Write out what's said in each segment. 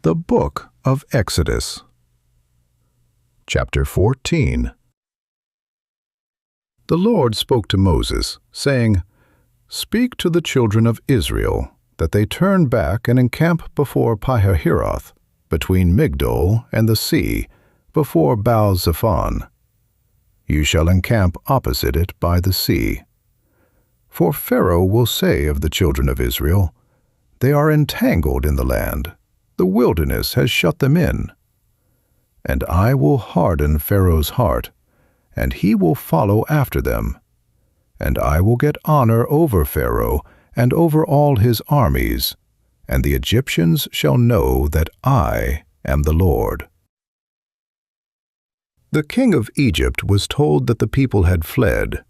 The Book of Exodus. Chapter 14. The Lord spoke to Moses, saying, "Speak to the children of Israel, that they turn back and encamp before Pi-hahiroth, between Migdol and the sea, before Baal-zephon. You shall encamp opposite it by the sea. For Pharaoh will say of the children of Israel, They are entangled in the land. The wilderness has shut them in. And I will harden Pharaoh's heart, and he will follow after them. And I will get honor over Pharaoh and over all his armies, and the Egyptians shall know that I am the Lord." The king of Egypt was told that the people had fled,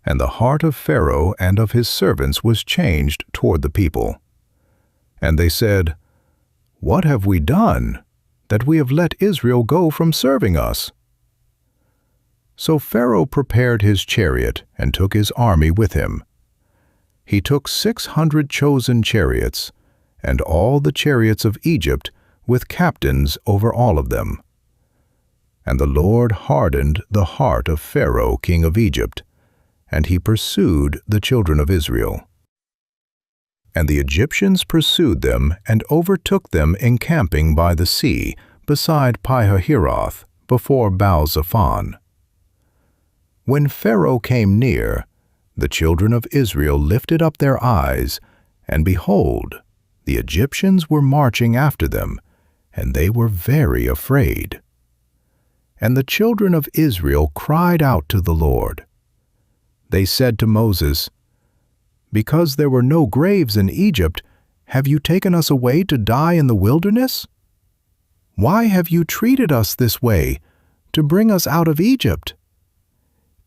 and the heart of Pharaoh and of his servants was changed toward the people. And they said, "What have we done, that we have let Israel go from serving us?" So Pharaoh prepared his chariot and took his army with him. He took 600 chosen chariots, and all the chariots of Egypt, with captains over all of them. And the Lord hardened the heart of Pharaoh, king of Egypt, and he pursued the children of Israel. And the Egyptians pursued them and overtook them encamping by the sea, beside Pi-hahiroth, before Baal-zephon. When Pharaoh came near, the children of Israel lifted up their eyes, and behold, the Egyptians were marching after them, and they were very afraid. And the children of Israel cried out to the Lord. They said to Moses, "Because there were no graves in Egypt, have you taken us away to die in the wilderness? Why have you treated us this way, to bring us out of Egypt?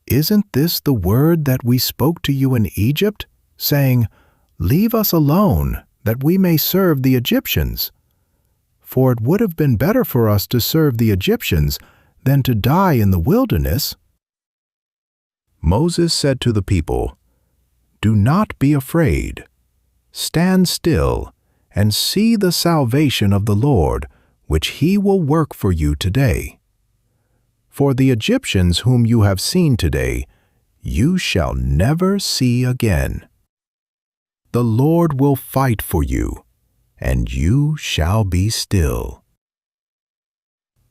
Isn't this the word that we spoke to you in Egypt, saying, 'Leave us alone, that we may serve the Egyptians'? For it would have been better for us to serve the Egyptians than to die in the wilderness." Moses said to the people, "Do not be afraid. Stand still and see the salvation of the Lord, which he will work for you today. For the Egyptians whom you have seen today, you shall never see again. The Lord will fight for you, and you shall be still."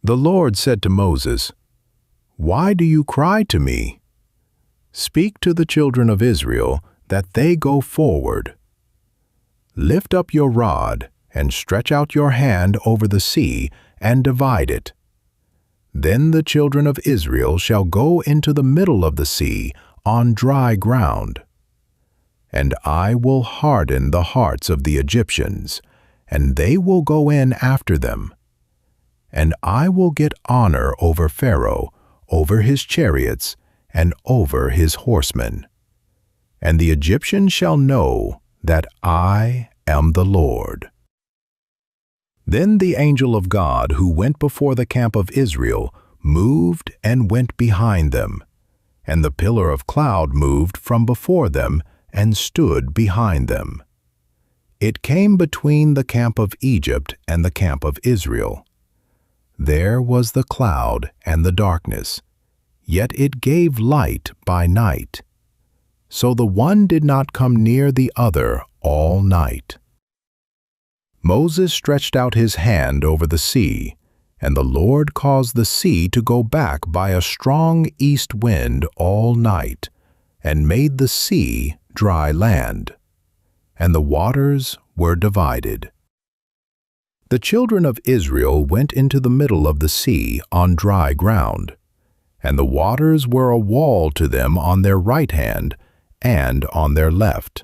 The Lord said to Moses, "Why do you cry to me? Speak to the children of Israel, that they go forward. Lift up your rod and stretch out your hand over the sea and divide it. Then the children of Israel shall go into the middle of the sea on dry ground. And I will harden the hearts of the Egyptians, and they will go in after them. And I will get honor over Pharaoh, over his chariots, and over his horsemen. And the Egyptians shall know that I am the Lord." Then the angel of God who went before the camp of Israel moved and went behind them, and the pillar of cloud moved from before them and stood behind them. It came between the camp of Egypt and the camp of Israel. There was the cloud and the darkness, yet it gave light by night. So the one did not come near the other all night. Moses stretched out his hand over the sea, and the Lord caused the sea to go back by a strong east wind all night, and made the sea dry land, and the waters were divided. The children of Israel went into the middle of the sea on dry ground, and the waters were a wall to them on their right hand and on their left.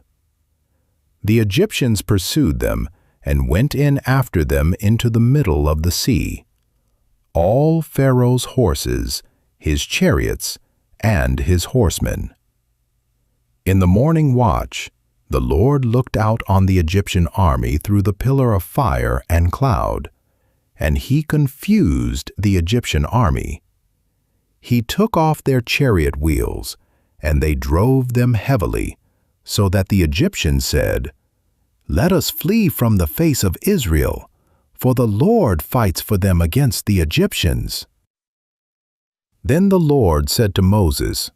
The Egyptians pursued them and went in after them into the middle of the sea, all Pharaoh's horses, his chariots, and his horsemen. In the morning watch, the Lord looked out on the Egyptian army through the pillar of fire and cloud, and he confused the Egyptian army. He took off their chariot wheels, and they drove them heavily, so that the Egyptians said, "Let us flee from the face of Israel, for the Lord fights for them against the Egyptians." Then the Lord said to Moses,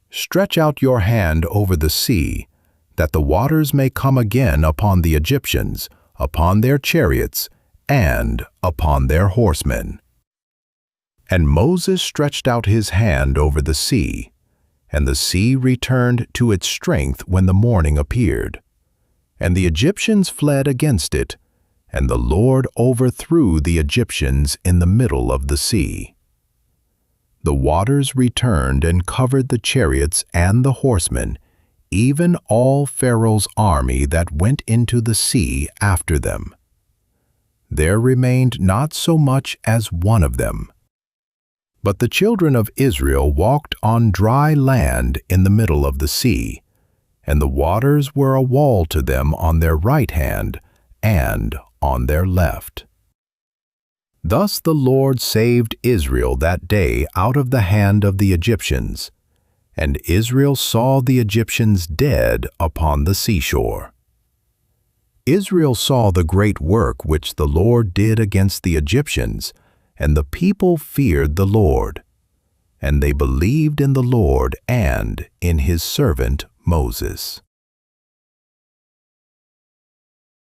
"Stretch out your hand over the sea, that the waters may come again upon the Egyptians, upon their chariots, and upon their horsemen." And Moses stretched out his hand over the sea, and the sea returned to its strength when the morning appeared. And the Egyptians fled against it, and the Lord overthrew the Egyptians in the middle of the sea. The waters returned and covered the chariots and the horsemen, even all Pharaoh's army that went into the sea after them. There remained not so much as one of them. But the children of Israel walked on dry land in the middle of the sea, and the waters were a wall to them on their right hand and on their left. Thus the Lord saved Israel that day out of the hand of the Egyptians, and Israel saw the Egyptians dead upon the seashore. Israel saw the great work which the Lord did against the Egyptians, and the people feared the Lord, and they believed in the Lord and in his servant Moses.